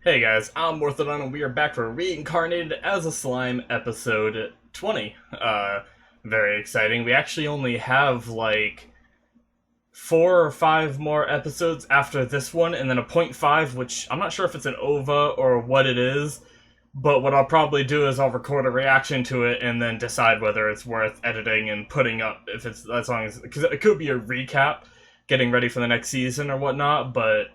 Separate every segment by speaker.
Speaker 1: Hey guys, I'm Morthadon and we are back for Reincarnated as a Slime episode 20. Very exciting. We actually only have like 4 or 5 more episodes after this one, and then a point 0.5, which I'm not sure if it's an OVA or what it is, but what I'll probably do is I'll record a reaction to it and then decide whether it's worth editing and putting up, if it's as long as, because it could be a recap, getting ready for the next season or whatnot, but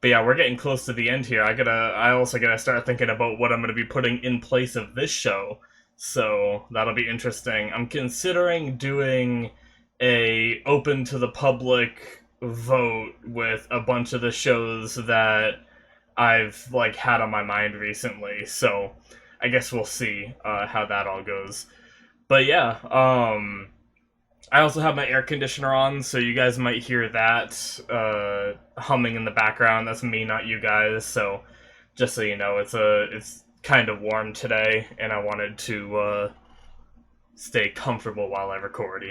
Speaker 1: yeah, we're getting close to the end here. I also gotta start thinking about what I'm gonna be putting in place of this show. So that'll be interesting. I'm considering doing a open to the public vote with a bunch of the shows that I've like had on my mind recently. So I guess we'll see how that all goes. But yeah, I also have my air conditioner on, so you guys might hear that humming in the background. That's me, not you guys. So just so you know, it's kind of warm today, and I wanted to stay comfortable while I record.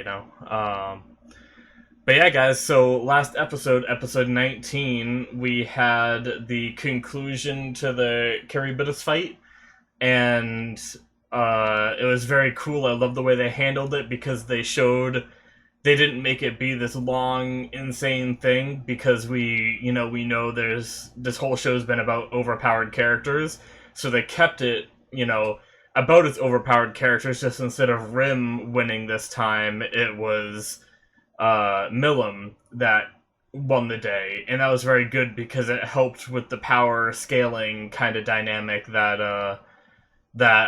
Speaker 1: But yeah, guys. So last episode, episode 19, we had the conclusion to the Charybdis fight, and it was very cool. I love the way they handled it because they didn't make it be this long, insane thing because we know there's this whole show's been about overpowered characters, so they kept it, about its overpowered characters. Just instead of Rim winning this time, it was Milim that won the day, and that was very good because it helped with the power scaling kind of dynamic that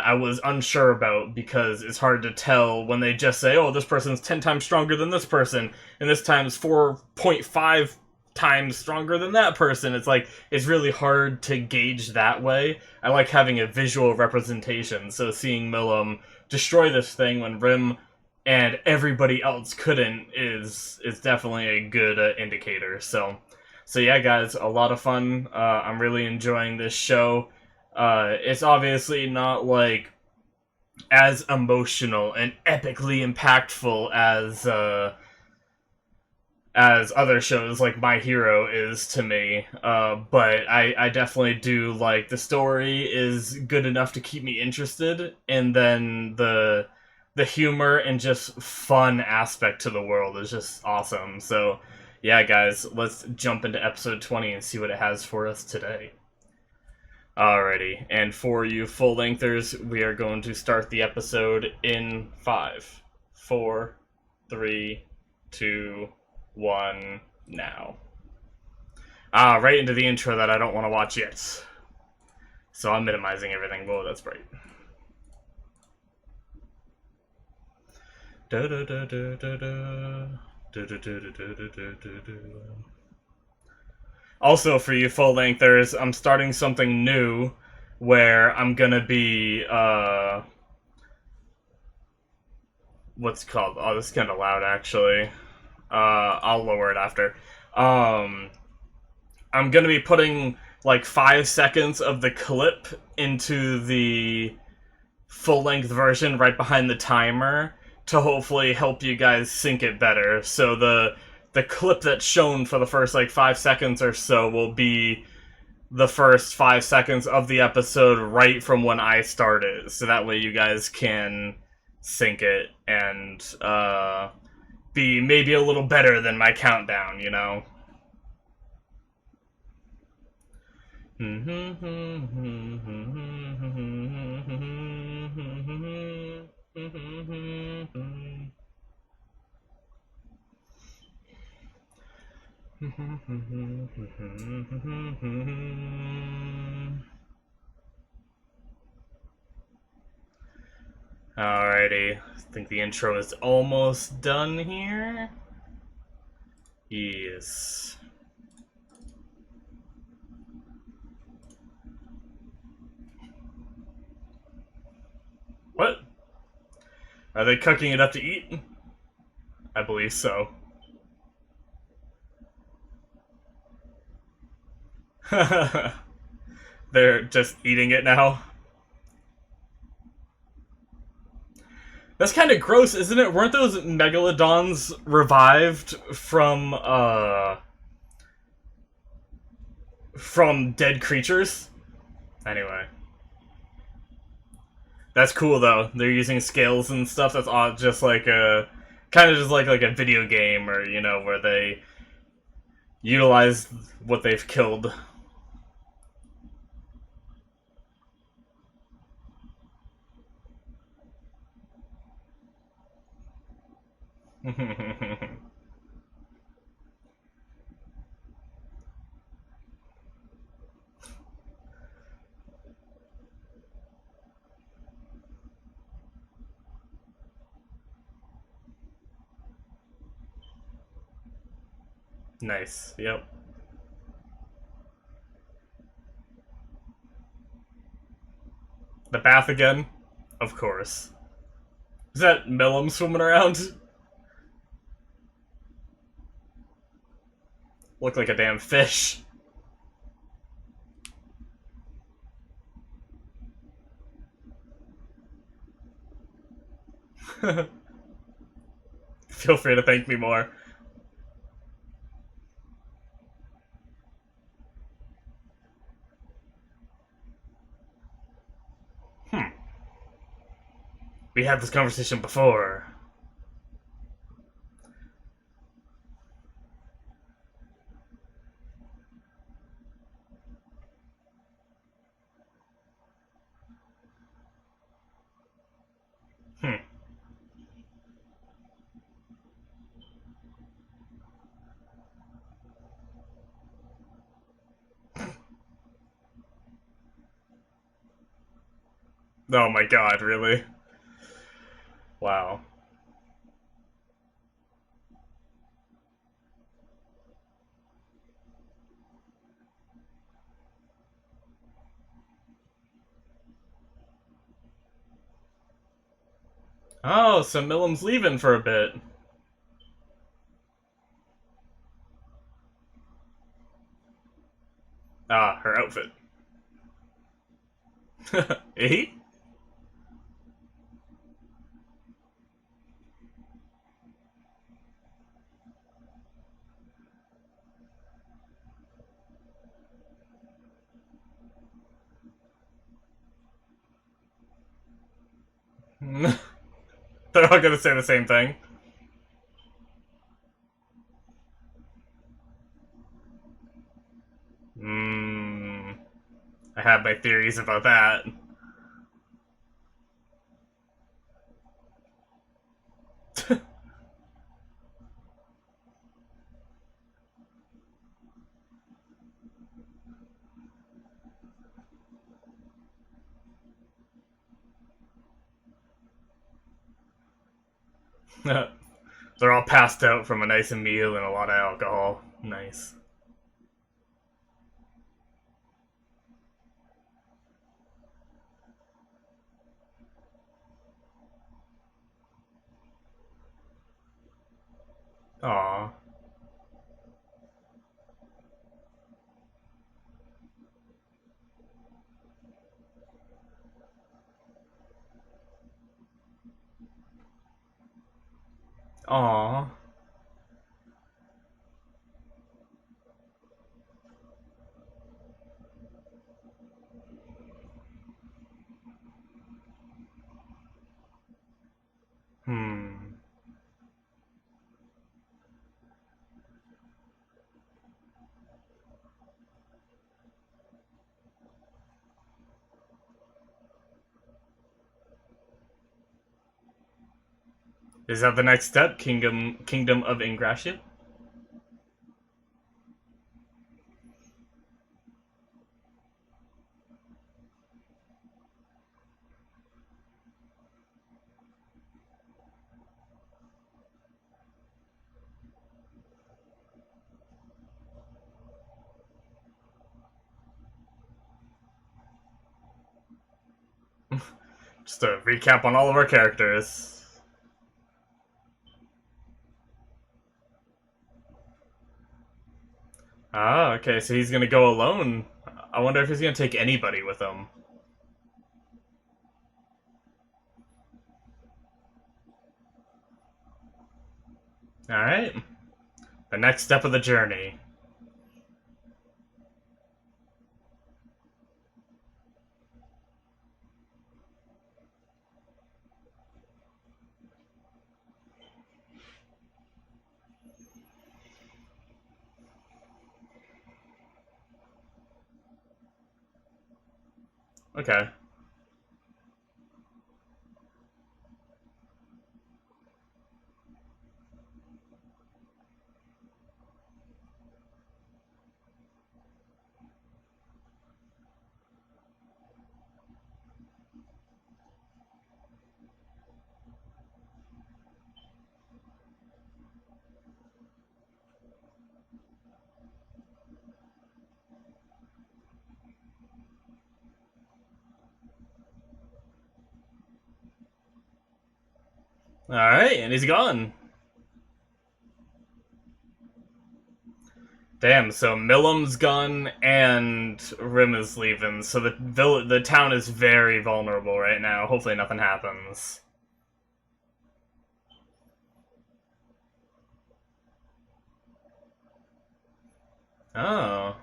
Speaker 1: I was unsure about, because it's hard to tell when they just say, oh, this person's 10 times stronger than this person, and this time's 4.5 times stronger than that person. It's really hard to gauge that way. I like having a visual representation, so seeing Milim destroy this thing when Rim and everybody else couldn't is definitely a good indicator. So yeah, guys, a lot of fun. I'm really enjoying this show. It's obviously not like as emotional and epically impactful as other shows like My Hero is to me. But I definitely do like the story is good enough to keep me interested, and then the humor and just fun aspect to the world is just awesome. So yeah, guys, let's jump into episode 20 and see what it has for us today. Alrighty, and for you full-lengthers, we are going to start the episode in 5, 4, 3, 2, 1, now. Right into the intro that I don't want to watch yet. So I'm minimizing everything. Whoa, that's bright. Also, for you full-lengthers, I'm starting something new where I'm gonna be, what's it called? Oh, this is kind of loud, actually. I'll lower it after. I'm gonna be putting, like, 5 seconds of the clip into the full-length version right behind the timer to hopefully help you guys sync it better. So the clip that's shown for the first, 5 seconds or so will be the first 5 seconds of the episode right from when I started. So that way you guys can sync it and be maybe a little better than my countdown, Alrighty, I think the intro is almost done here. Yes. What? Are they cooking it up to eat? I believe so. They're just eating it now. That's kind of gross, isn't it? Weren't those megalodons revived from dead creatures? Anyway. That's cool though. They're using scales and stuff. That's all just like a kind of just like a video game, or where they utilize what they've killed. Nice. Yep. The bath again? Of course. Is that Millum swimming around? Look like a damn fish. Feel free to thank me more. We had this conversation before. Hmm. Oh my god, really? Wow. Oh, so Millum's leaving for a bit. Ah, her outfit. Eh? They're all gonna say the same thing. Hmm. I have my theories about that. They're all passed out from a nice meal and a lot of alcohol. Nice. Aw. Aw. Hmm. Is that the next step? Kingdom of Ingratiate? Just a recap on all of our characters. Ah, okay, so he's gonna go alone. I wonder if he's gonna take anybody with him. Alright. The next step of the journey. Okay. Alright, and he's gone. Damn, so Millam's gone and Rim is leaving, so the town is very vulnerable right now. Hopefully nothing happens. Oh.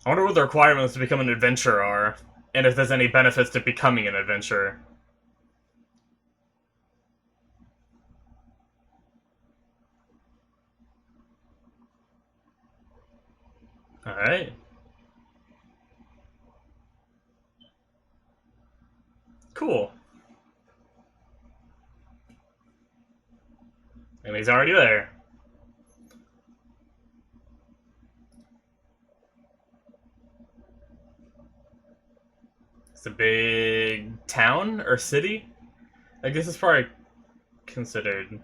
Speaker 1: I wonder what the requirements to become an adventurer are, and if there's any benefits to becoming an adventurer. Alright. Cool. And he's already there. It's a big town or city? I guess it's probably considered.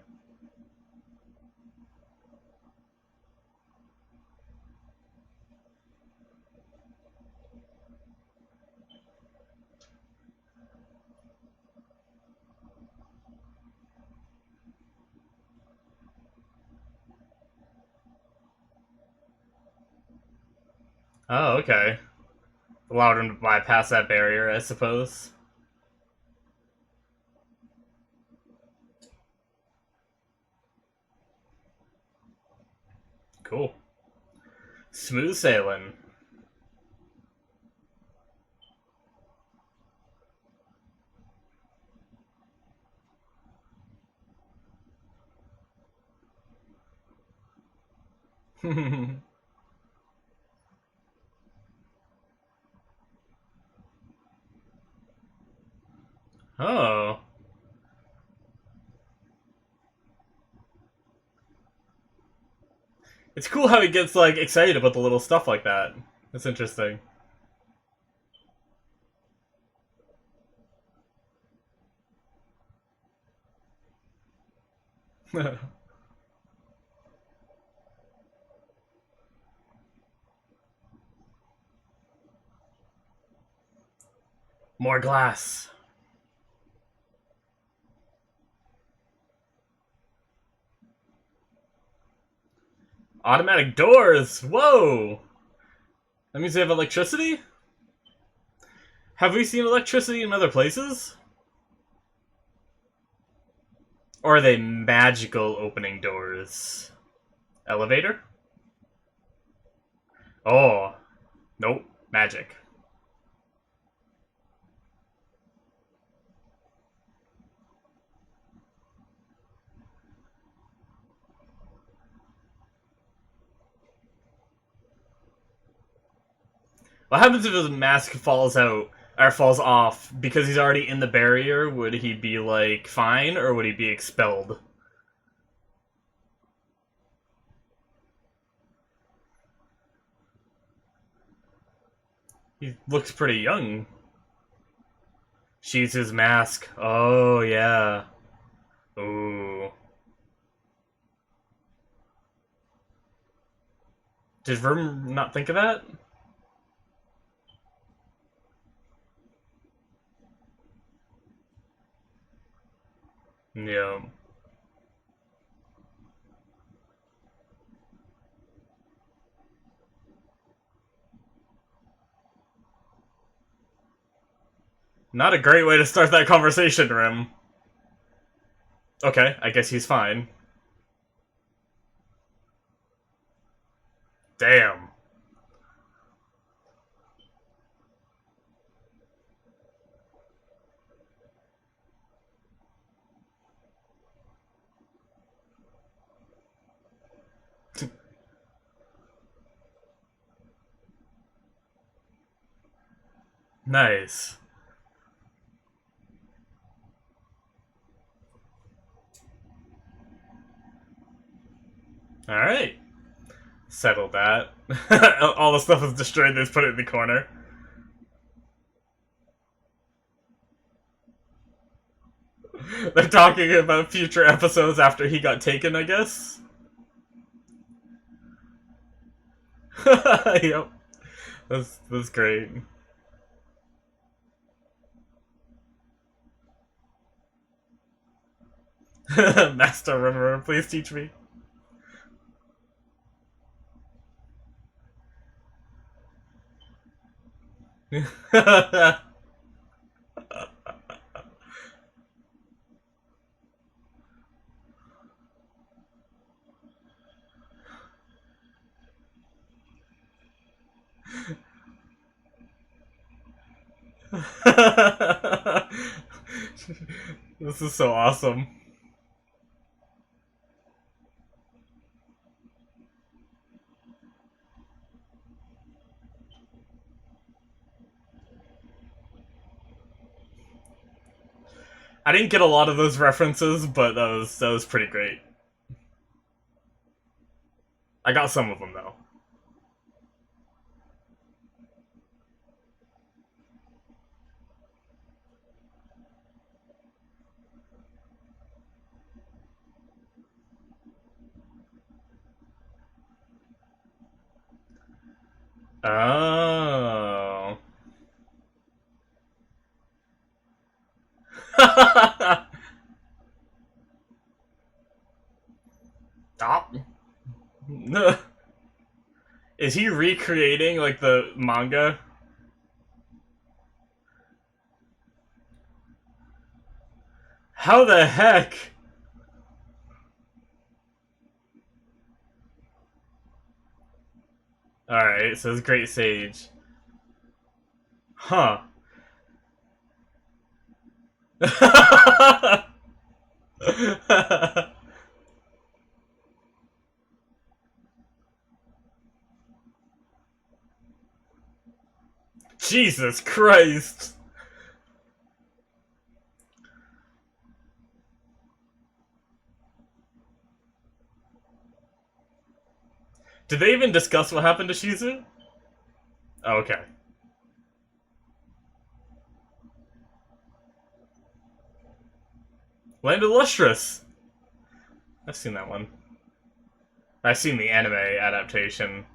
Speaker 1: Oh, okay. Allowed him to bypass that barrier, I suppose. Cool. Smooth sailing. Oh. It's cool how he gets, like, excited about the little stuff like that. That's interesting. More glass. Automatic doors! Whoa! That means they have electricity? Have we seen electricity in other places? Or are they magical opening doors? Elevator? Oh. Nope. Magic. What happens if his mask falls out, or falls off, because he's already in the barrier? Would he be, like, fine, or would he be expelled? He looks pretty young. She's his mask. Oh, yeah. Ooh. Did Verm not think of that? Yeah. Not a great way to start that conversation, Rim. Okay, I guess he's fine. Damn. Nice. Alright. Settled that. All the stuff is destroyed, they just put it in the corner. They're talking about future episodes after he got taken, I guess? Yep. That's great. Master River, please teach me. This is so awesome. I didn't get a lot of those references, but that was pretty great. I got some of them though. Oh. Stop. Is he recreating like the manga? How the heck? Alright, so it's Great Sage. Huh. Jesus Christ. Did they even discuss what happened to Shizu? Oh, okay. Land of Lustrous. I've seen that one. I've seen the anime adaptation.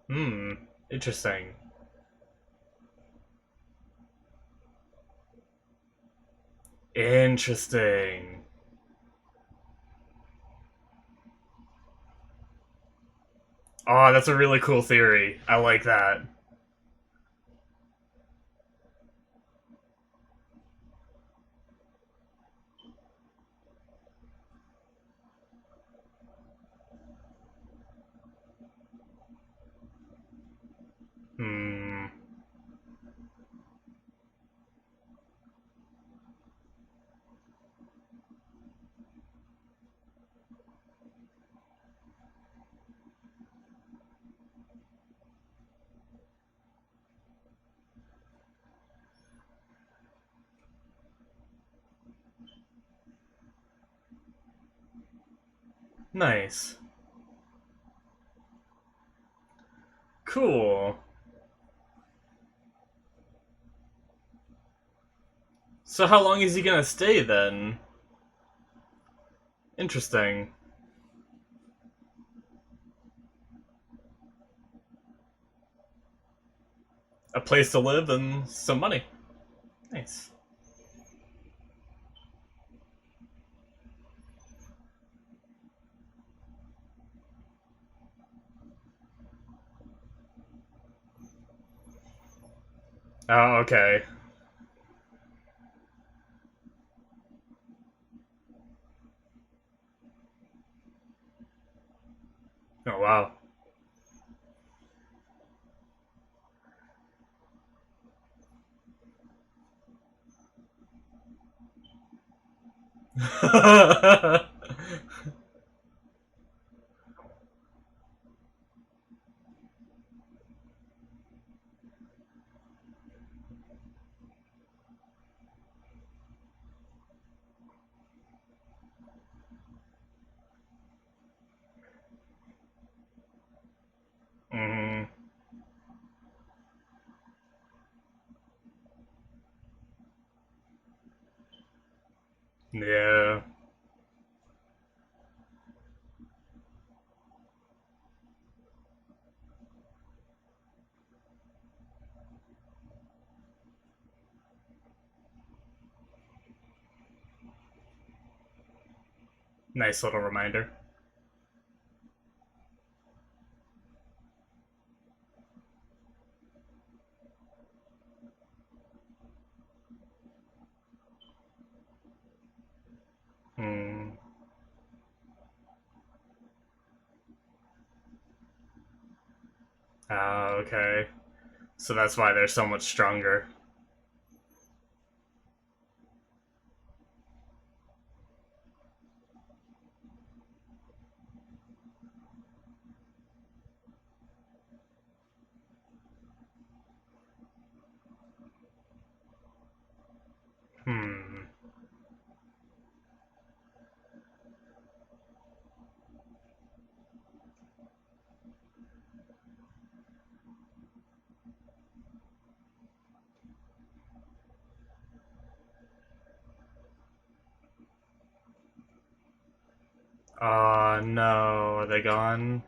Speaker 1: Hmm. Interesting. Interesting. Oh, that's a really cool theory. I like that. Hmm. Nice. Cool. So how long is he gonna stay then? Interesting. A place to live and some money. Nice. Oh, okay. Oh, wow. Mm, yeah. Nice little reminder. Hmm. Ah, okay. So that's why they're so much stronger. Hmm. Oh no, are they gone?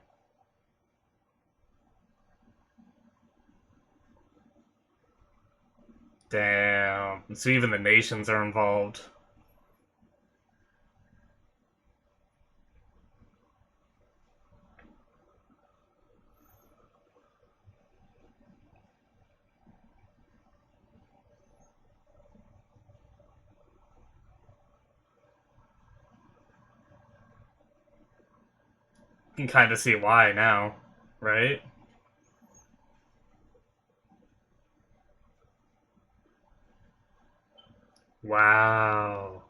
Speaker 1: Damn. So even the nations are involved. You can kind of see why now, right? Wow.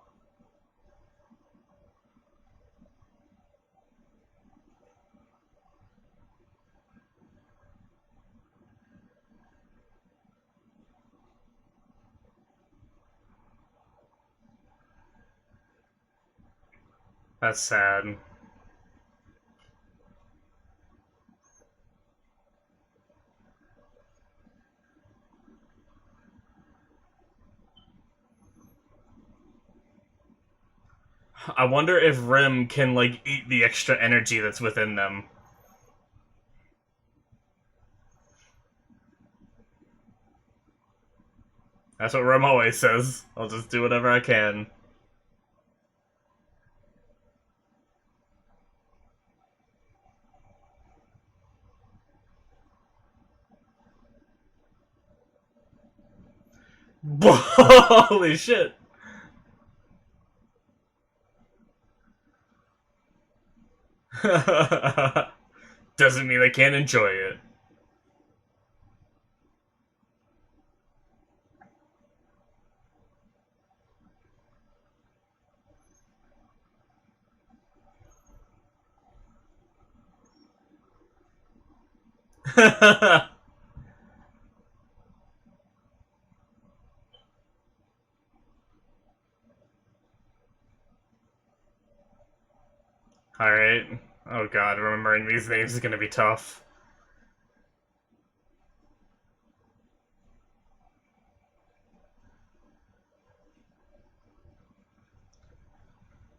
Speaker 1: That's sad. I wonder if Rim can, like, eat the extra energy that's within them. That's what Rim always says. I'll just do whatever I can. Holy shit. Doesn't mean I can't enjoy it. Alright. Oh god, remembering these names is gonna be tough.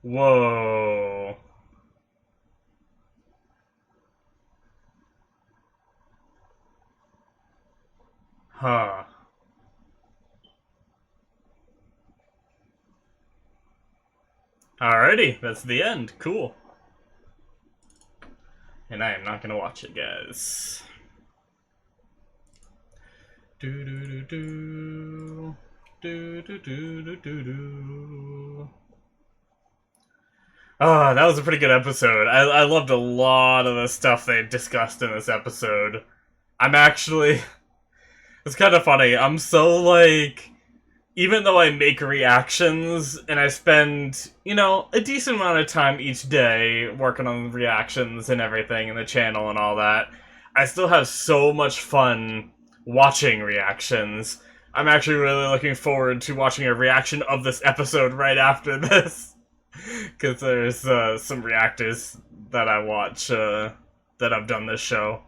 Speaker 1: Whoa. Huh. Alrighty, that's the end. Cool. And I am not gonna watch it, guys. Do do do do. Do do do do do do. Oh, that was a pretty good episode. I loved a lot of the stuff they discussed in this episode. I'm actually... It's kind of funny. I'm so, like... Even though I make reactions, and I spend, a decent amount of time each day working on reactions and everything, and the channel and all that, I still have so much fun watching reactions. I'm actually really looking forward to watching a reaction of this episode right after this. Because there's some reactors that I watch that I've done this show.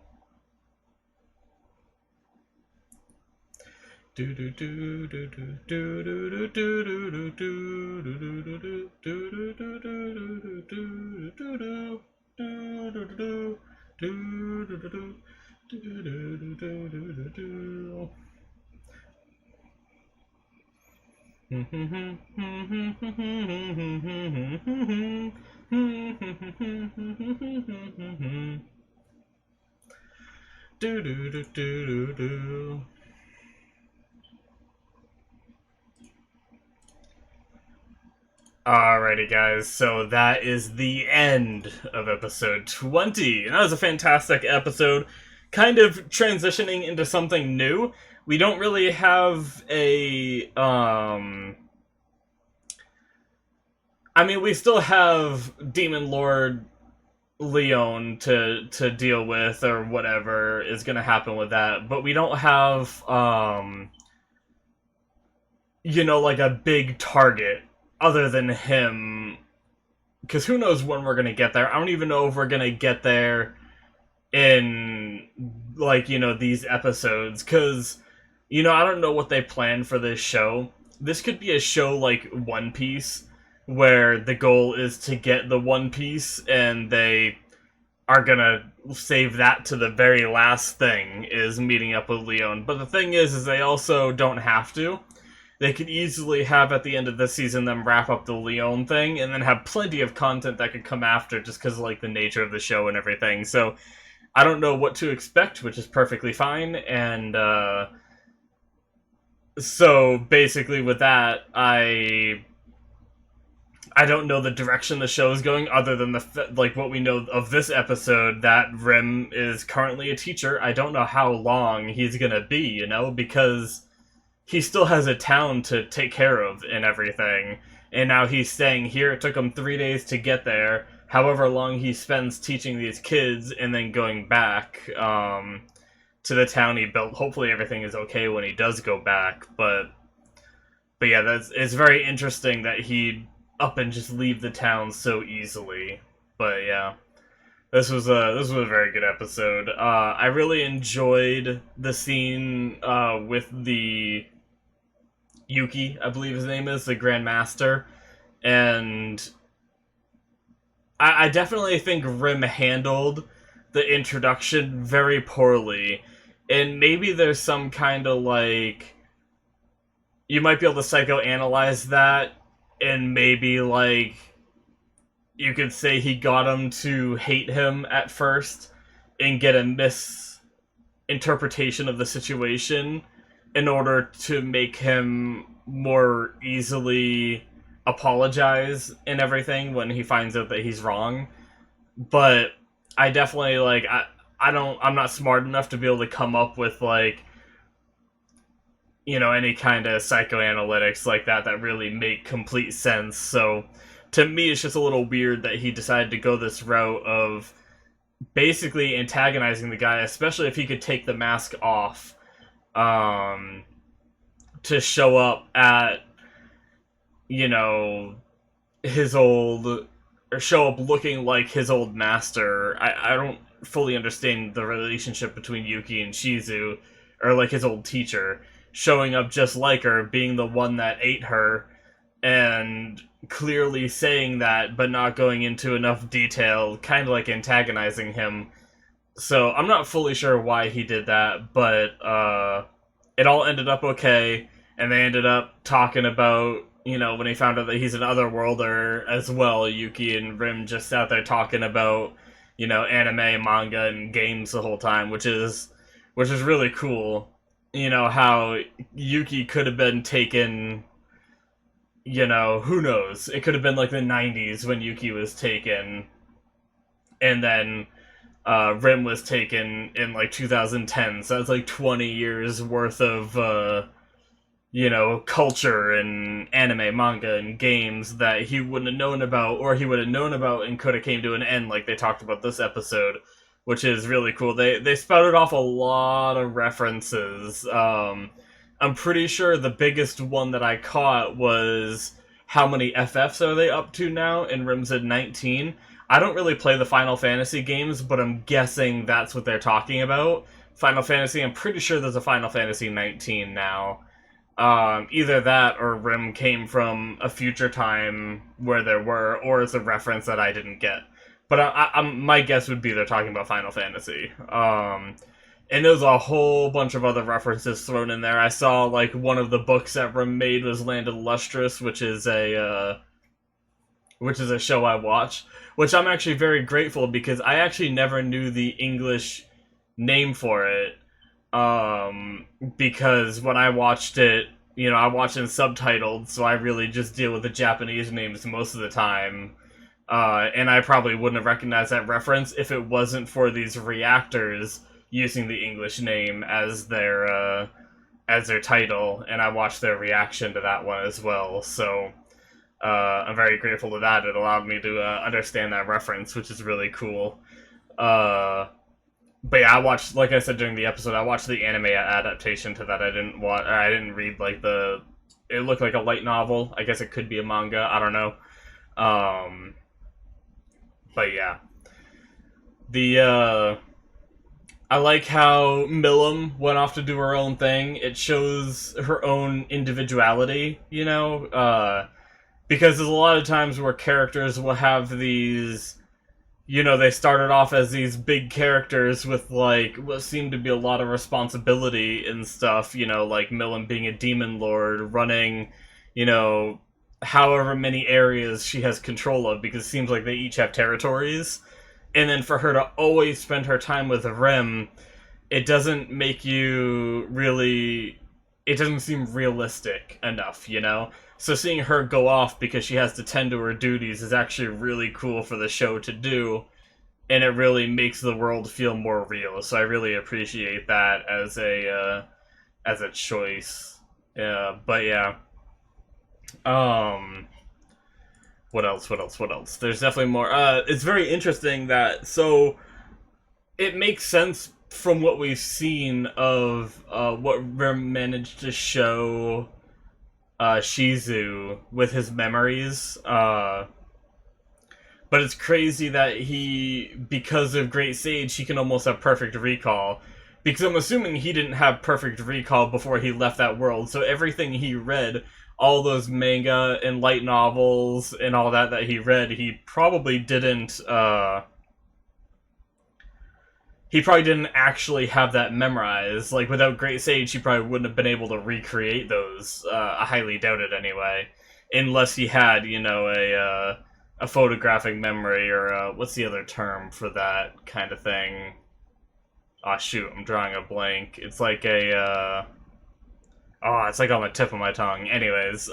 Speaker 1: Alrighty guys, so that is the end of episode 20. And that was a fantastic episode, kind of transitioning into something new. We don't really have a, we still have Demon Lord Leon to deal with, or whatever is gonna happen with that, but we don't have, like a big target other than him, because who knows when we're gonna get there. I don't even know if we're gonna get there in, these episodes, because, I don't know what they plan for this show. This could be a show like One Piece, where the goal is to get the One Piece, and they are gonna save that to the very last thing, is meeting up with Leon. But the thing is they also don't have to. They could easily have, at the end of this season, them wrap up the Leon thing, and then have plenty of content that could come after, just because of, the nature of the show and everything. So, I don't know what to expect, which is perfectly fine, and, so, basically with that, I don't know the direction the show is going, other than what we know of this episode, that Rim is currently a teacher. I don't know how long he's gonna be, because he still has a town to take care of and everything, and now he's staying here. It took him 3 days to get there, however long he spends teaching these kids, and then going back to the town he built. Hopefully everything is okay when he does go back, but yeah, it's very interesting that he'd up and just leave the town so easily. But yeah, this was a very good episode. I really enjoyed the scene with the Yuuki, I believe his name is, the Grand Master, and I definitely think Rim handled the introduction very poorly, and maybe there's some kind of, you might be able to psychoanalyze that, and maybe, you could say he got him to hate him at first, and get a misinterpretation of the situation, in order to make him more easily apologize and everything when he finds out that he's wrong. But I definitely, I'm not smart enough to be able to come up with, any kind of psychoanalytics like that really make complete sense. So, to me, it's just a little weird that he decided to go this route of basically antagonizing the guy, especially if he could take the mask off, to show up at, his old, or show up looking like his old master. I don't fully understand the relationship between Yuki and Shizu, or his old teacher, showing up just like her, being the one that ate her, and clearly saying that, but not going into enough detail, kind of antagonizing him. So, I'm not fully sure why he did that, but, it all ended up okay, and they ended up talking about, when he found out that he's an otherworlder as well. Yuki and Rim just sat there talking about, anime, manga, and games the whole time, which is really cool. How Yuki could have been taken you know, who knows? It could have been like the 90s when Yuki was taken, and then Rim was taken in like 2010. So that's like 20 years worth of you know, culture and anime, manga, and games that he wouldn't have known about, or he would have known about and could have came to an end, like they talked about this episode, which is really cool. They spouted off a lot of references. I'm pretty sure the biggest one that I caught was how many FFs are they up to now in Rim's at 19. I don't really play the Final Fantasy games, but I'm guessing that's what they're talking about. Final Fantasy, I'm pretty sure there's a Final Fantasy 19 now. Either that or Rim came from a future time where there were, or it's a reference that I didn't get. But my guess would be they're talking about Final Fantasy. And there's a whole bunch of other references thrown in there. I saw like one of the books that Rim made was Land of the Lustrous, which is a show I watch, which I'm actually very grateful because I actually never knew the English name for it. Because when I watched it, you know, I watched it subtitled, so I really just deal with the Japanese names most of the time. And I probably wouldn't have recognized that reference if it wasn't for these reactors using the English name as their title, and I watched their reaction to that one as well. So I'm very grateful to that. It allowed me to understand that reference, which is really cool. But yeah, I watched, like I said during the episode, I watched the anime adaptation to that. I didn't read like it looked like a light novel. I guess it could be a manga. I don't know. But yeah, I like how Milim went off to do her own thing. It shows her own individuality, you know, because there's a lot of times where characters will have these, you know, they started off as these big characters with, like, what seemed to be a lot of responsibility and stuff, you know, like Milim being a demon lord, running, you know, however many areas she has control of, because it seems like they each have territories. And then for her to always spend her time with Rim, it doesn't make you really... It doesn't seem realistic enough, you know? So seeing her go off because she has to tend to her duties is actually really cool for the show to do, and it really makes the world feel more real. So I really appreciate that as a choice. Yeah, but yeah. What else? There's definitely more. It's very interesting that, so it makes sense from what we've seen of what Rim managed to show Shizu with his memories. But it's crazy that because of Great Sage, he can almost have perfect recall. Because I'm assuming he didn't have perfect recall before he left that world, so everything he read, all those manga and light novels and all that he read, he probably didn't actually have that memorized. Like, without Great Sage, he probably wouldn't have been able to recreate those. I highly doubt it anyway. Unless he had, you know, a photographic memory, or what's the other term for that kind of thing? Aw, shoot, I'm drawing a blank. It's like it's like on the tip of my tongue. Anyways,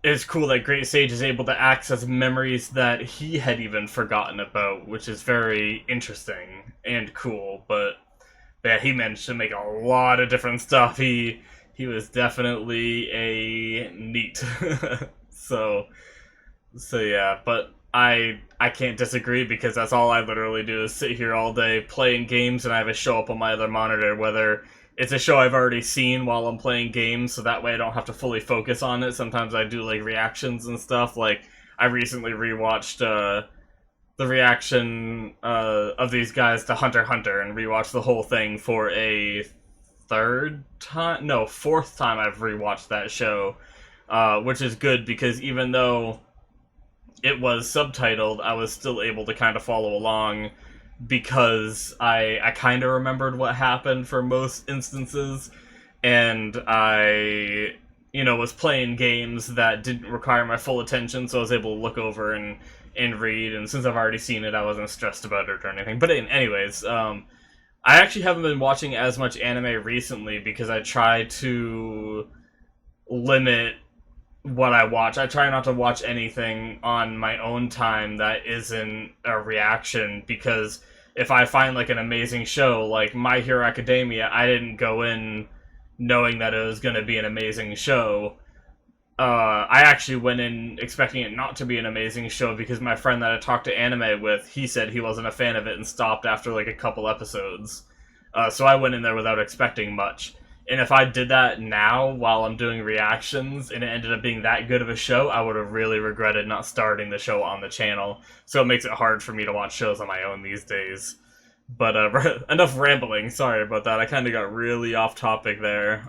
Speaker 1: it's cool that Great Sage is able to access memories that he had even forgotten about, which is very interesting and cool. But yeah, he managed to make a lot of different stuff. He was definitely a neat. so yeah, but I can't disagree, because that's all I literally do is sit here all day playing games, and I have a show up on my other monitor, whether it's a show I've already seen while I'm playing games, so that way I don't have to fully focus on it. Sometimes I do like reactions and stuff. Like, I recently rewatched the reaction of these guys to Hunter x Hunter, and rewatched the whole thing for a fourth time I've rewatched that show, which is good, because even though it was subtitled, I was still able to kind of follow along, because I kind of remembered what happened for most instances, and I, you know, was playing games that didn't require my full attention, so I was able to look over and read, and since I've already seen it, I wasn't stressed about it or anything. But anyways, I I actually haven't been watching as much anime recently because I try to limit what I watch. I try not to watch anything on my own time that isn't a reaction, because if I find like an amazing show, like My Hero Academia, I didn't go in knowing that it was going to be an amazing show. I actually went in expecting it not to be an amazing show because my friend that I talked to anime with, he said he wasn't a fan of it and stopped after like a couple episodes. So I went in there without expecting much. And if I did that now while I'm doing reactions and it ended up being that good of a show, I would have really regretted not starting the show on the channel. So it makes it hard for me to watch shows on my own these days. But enough rambling. Sorry about that. I kind of got really off topic there.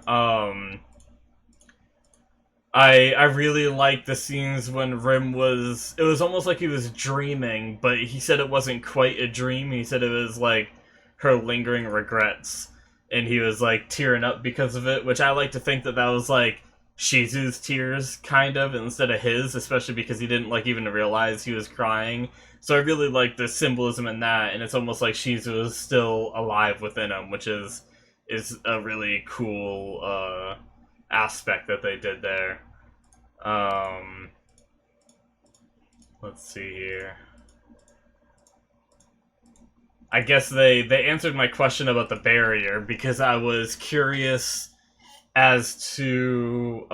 Speaker 1: I really liked the scenes when Rim was... It was almost like he was dreaming, but he said it wasn't quite a dream. He said it was like her lingering regrets. And he was like tearing up because of it, which I like to think that that was like Shizu's tears, kind of, instead of his, especially because he didn't like even realize he was crying. So I really like the symbolism in that, and it's almost like Shizu is still alive within him, which is a really cool aspect that they did there. Let's see here. I guess they answered my question about the barrier, because I was curious as to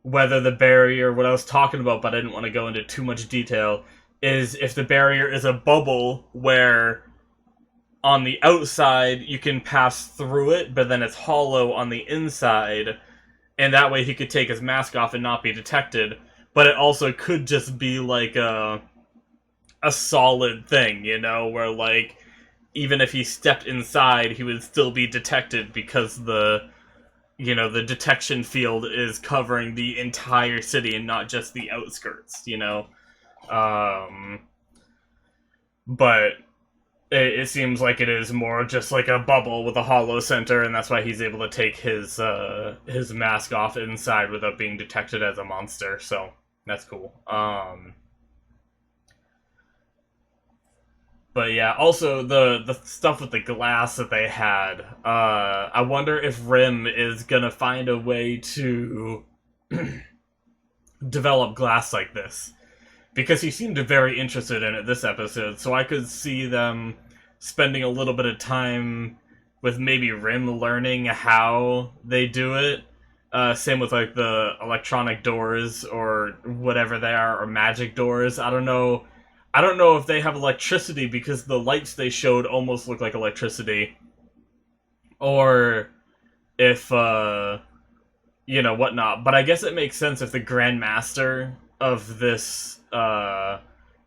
Speaker 1: whether the barrier, what I was talking about, but I didn't want to go into too much detail, is if the barrier is a bubble where on the outside you can pass through it, but then it's hollow on the inside, and that way he could take his mask off and not be detected. But it also could just be like a solid thing, you know, where like even if he stepped inside, he would still be detected because the detection field is covering the entire city and not just the outskirts, you know. But it seems like it is more just like a bubble with a hollow center, and that's why he's able to take his mask off inside without being detected as a monster. So that's cool. But yeah, also the stuff with the glass that they had. I wonder if Rim is gonna find a way to develop glass like this, because he seemed very interested in it this episode. So I could see them spending a little bit of time with maybe Rim learning how they do it. Same with like the electronic doors or whatever they are, or magic doors. I don't know if they have electricity, because the lights they showed almost look like electricity. Or if, whatnot. But I guess it makes sense if the Grand Master of this,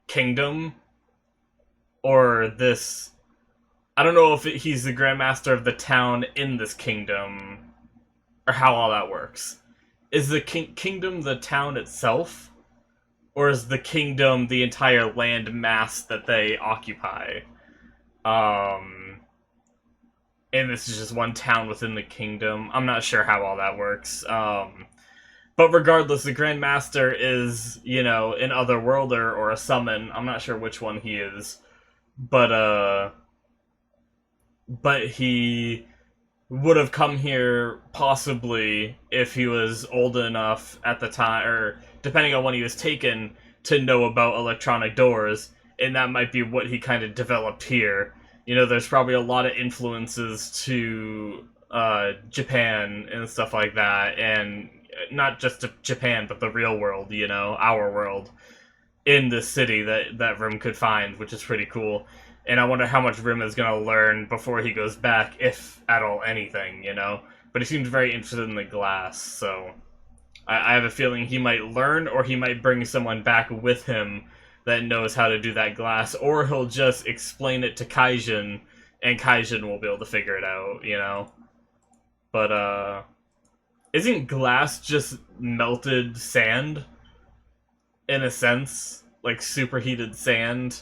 Speaker 1: kingdom, or this... I don't know if he's the Grand Master of the town in this kingdom, or how all that works. Is the kingdom the town itself? Or is the kingdom the entire land mass that they occupy? And this is just one town within the kingdom. I'm not sure how all that works. But regardless, the Grand Master is, an Otherworlder or a Summon. I'm not sure which one he is. But he would have come here possibly if he was old enough at the time, or depending on when he was taken, to know about electronic doors, and that might be what he kind of developed here. There's probably a lot of influences to Japan and stuff like that, and not just Japan, but the real world, our world, in this city that Rim could find, which is pretty cool. And I wonder how much Rim is going to learn before he goes back, if at all anything, But he seems very interested in the glass, so I have a feeling he might learn, or he might bring someone back with him that knows how to do that glass, or he'll just explain it to Kaijin, and Kaijin will be able to figure it out, But, isn't glass just melted sand? In a sense? Like superheated sand?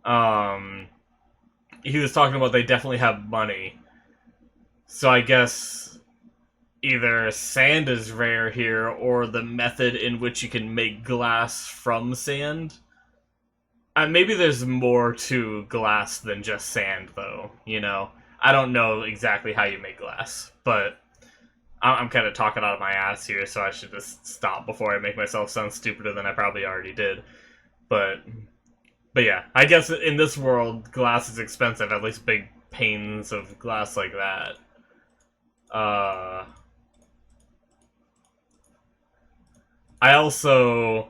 Speaker 1: He was talking about they definitely have money. So I guess either sand is rare here, or the method in which you can make glass from sand. Maybe there's more to glass than just sand, though, you know? I don't know exactly how you make glass, but I'm kind of talking out of my ass here, so I should just stop before I make myself sound stupider than I probably already did. But yeah, I guess in this world, glass is expensive, at least big panes of glass like that. I also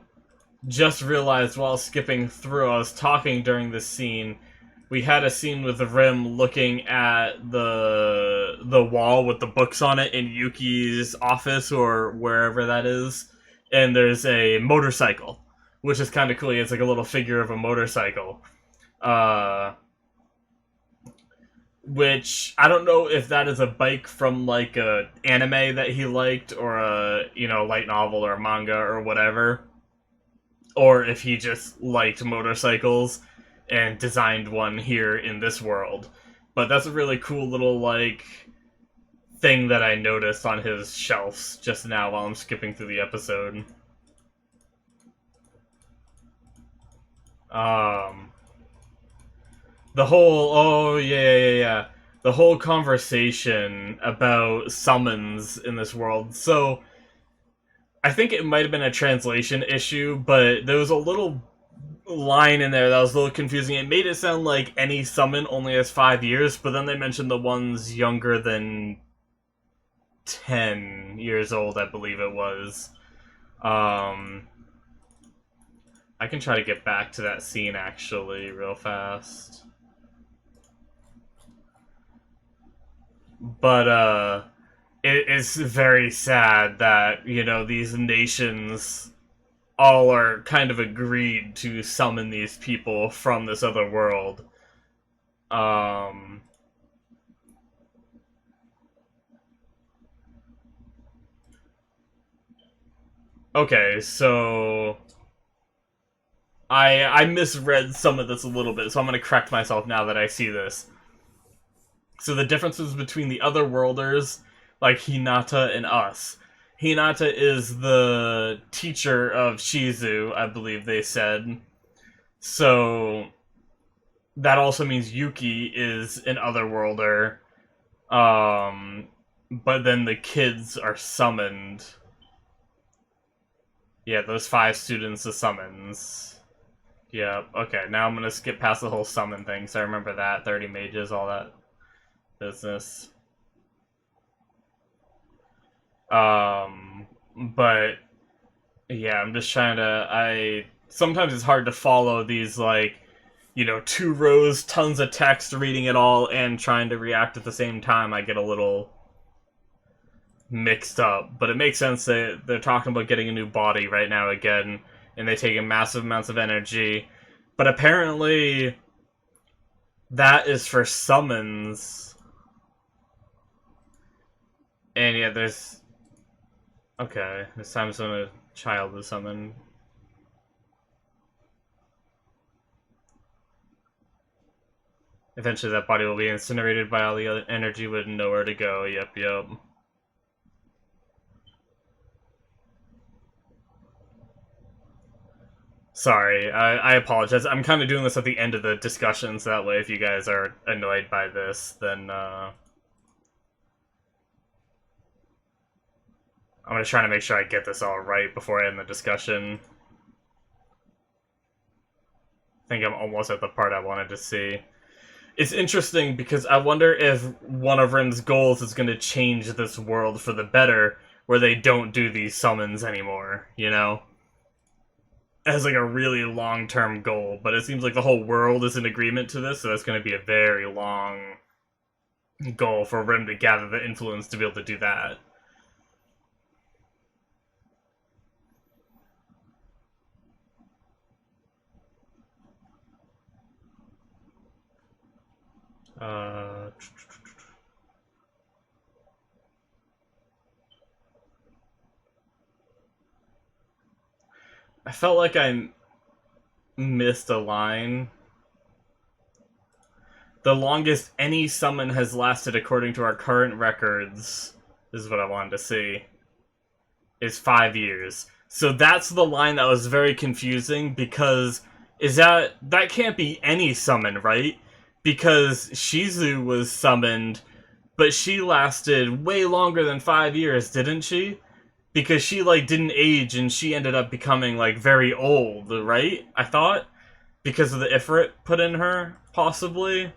Speaker 1: just realized while skipping through, I was talking during this scene, we had a scene with Rim looking at the wall with the books on it in Yuki's office or wherever that is, and there's a motorcycle, which is kind of cool. It's like a little figure of a motorcycle. Which I don't know if that is a bike from like a anime that he liked or a light novel or a manga or whatever, or if he just liked motorcycles and designed one here in this world. But that's a really cool little like thing that I noticed on his shelves just now while I'm skipping through the episode. The whole, the whole conversation about summons in this world. So, I think it might have been a translation issue, but there was a little line in there that was a little confusing. It made it sound like any summon only has 5 years, but then they mentioned the ones younger than 10 years old, I believe it was. I can try to get back to that scene, actually, real fast. But, it's very sad that, these nations all are kind of agreed to summon these people from this other world. Okay, so I misread some of this a little bit, so I'm going to correct myself now that I see this. So the differences between the other worlders, like Hinata and us. Hinata is the teacher of Shizu, I believe they said. So that also means Yuki is an otherworlder. But then the kids are summoned. Yeah, those 5 students are summons. Yeah, okay, now I'm gonna skip past the whole summon thing, so I remember that. 30 mages, all that business. But yeah, I'm just trying to. Sometimes it's hard to follow these, like, 2 rows, tons of text, reading it all, and trying to react at the same time. I get a little mixed up, but it makes sense that they're talking about getting a new body right now again, and they take in massive amounts of energy. But apparently, that is for summons. And yeah, there's... Okay, this time's when a child is summoned. Eventually that body will be incinerated by all the other energy with nowhere to go. Yep. Sorry, I apologize. I'm kind of doing this at the end of the discussion, so that way if you guys are annoyed by this, then, I'm gonna try to make sure I get this all right before I end the discussion. I think I'm almost at the part I wanted to see. It's interesting because I wonder if one of Rim's goals is going to change this world for the better, where they don't do these summons anymore, As like a really long-term goal, but it seems like the whole world is in agreement to this, so that's going to be a very long goal for Rim to gather the influence to be able to do that. I felt like I missed a line. The longest any summon has lasted according to our current records, this is what I wanted to see, is 5 years. So that's the line that was very confusing, because is that can't be any summon, right? Because Shizu was summoned, but she lasted way longer than 5 years, didn't she? Because she, like, didn't age and she ended up becoming, like, very old, right? I thought? Because of the Ifrit put in her, possibly?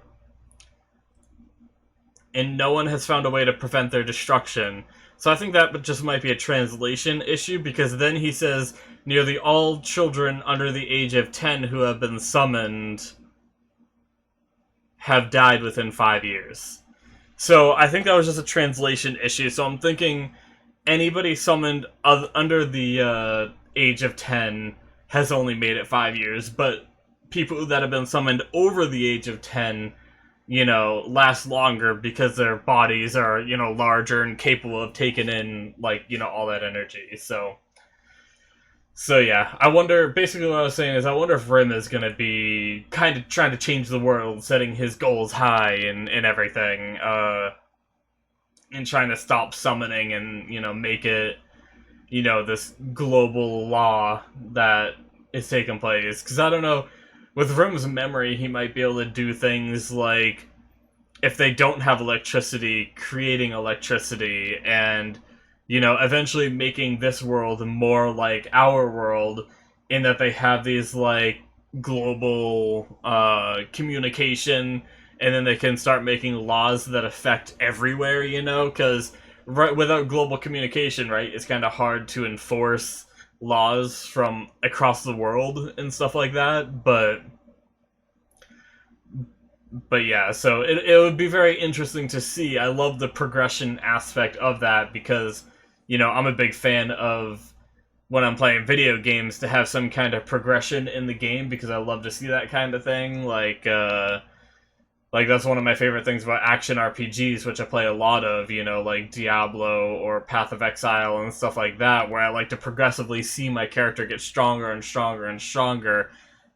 Speaker 1: And no one has found a way to prevent their destruction. So I think that just might be a translation issue, because then he says, nearly all children under the age of 10 who have been summoned have died within 5 years. So I think that was just a translation issue, so I'm thinking anybody summoned under the age of 10 has only made it 5 years, but people that have been summoned over the age of 10, you know, last longer because their bodies are, you know, larger and capable of taking in, like, you know, all that energy. So yeah, I wonder, basically what I was saying is, I wonder if Rim is gonna be kind of trying to change the world, setting his goals high and everything, and trying to stop summoning and, you know, make it, you know, this global law that is taking place. Because I don't know, with Rim's memory, he might be able to do things like, if they don't have electricity, creating electricity, and, you know, eventually making this world more like our world, in that they have these, like, global communication, and then they can start making laws that affect everywhere, you know? Because right, without global communication, right, it's kind of hard to enforce laws from across the world and stuff like that, but yeah, so it would be very interesting to see. I love the progression aspect of that, because, you know, I'm a big fan of, when I'm playing video games, to have some kind of progression in the game, because I love to see that kind of thing. Like, that's one of my favorite things about action RPGs, which I play a lot of, you know, like Diablo or Path of Exile and stuff like that, where I like to progressively see my character get stronger and stronger and stronger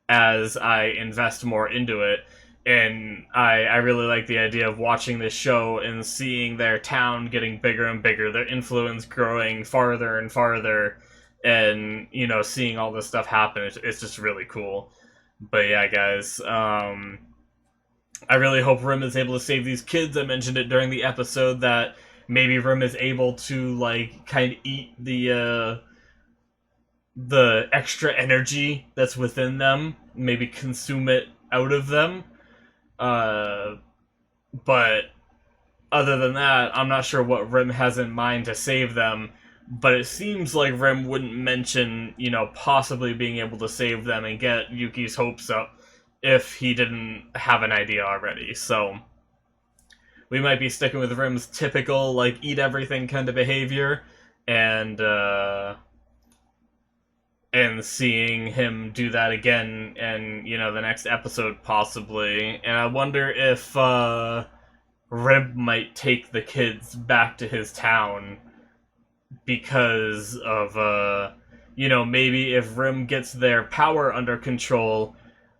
Speaker 1: as I invest more into it. And I really like the idea of watching this show and seeing their town getting bigger and bigger, their influence growing farther and farther, and, you know, seeing all this stuff happen. It's just really cool. But yeah, guys, I really hope Rim is able to save these kids. I mentioned it during the episode that maybe Rim is able to, like, kind of eat the extra energy that's within them, maybe consume it out of them. But other than that, I'm not sure what Rim has in mind to save them. But it seems like Rim wouldn't mention, you know, possibly being able to save them and get Yuki's hopes up if he didn't have an idea already. So we might be sticking with Rim's typical, like, eat everything kind of behavior, and seeing him do that again in, you know, the next episode, possibly. And I wonder if Rim might take the kids back to his town because of, you know, maybe if Rim gets their power under control,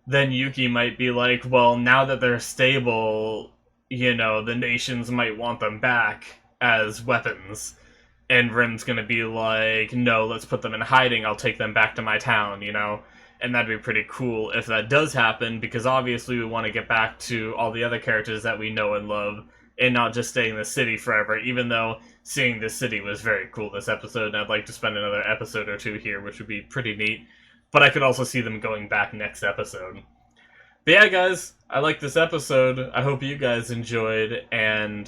Speaker 1: then Yuki might be like, well, now that they're stable, you know, the nations might want them back as weapons. And Rim's gonna be like, no, let's put them in hiding, I'll take them back to my town, you know? And that'd be pretty cool if that does happen, because obviously we want to get back to all the other characters that we know and love, and not just stay in the city forever, even though seeing the city was very cool this episode, and I'd like to spend another episode or two here, which would be pretty neat. But I could also see them going back next episode. But yeah, guys, I liked this episode. I hope you guys enjoyed, and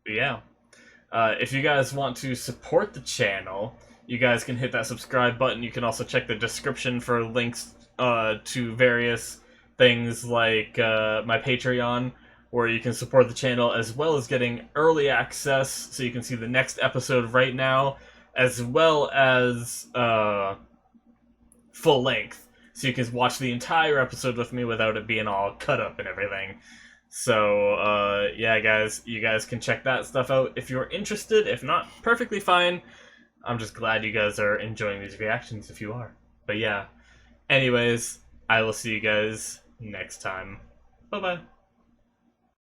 Speaker 1: yeah. If you guys want to support the channel, you guys can hit that subscribe button. You can also check the description for links to various things like my Patreon, where you can support the channel, as well as getting early access, so you can see the next episode right now, as well as full length, so you can watch the entire episode with me without it being all cut up and everything. So, yeah, guys, you guys can check that stuff out if you're interested. If not, perfectly fine. I'm just glad you guys are enjoying these reactions if you are. But yeah, anyways, I will see you guys next time. Bye-bye.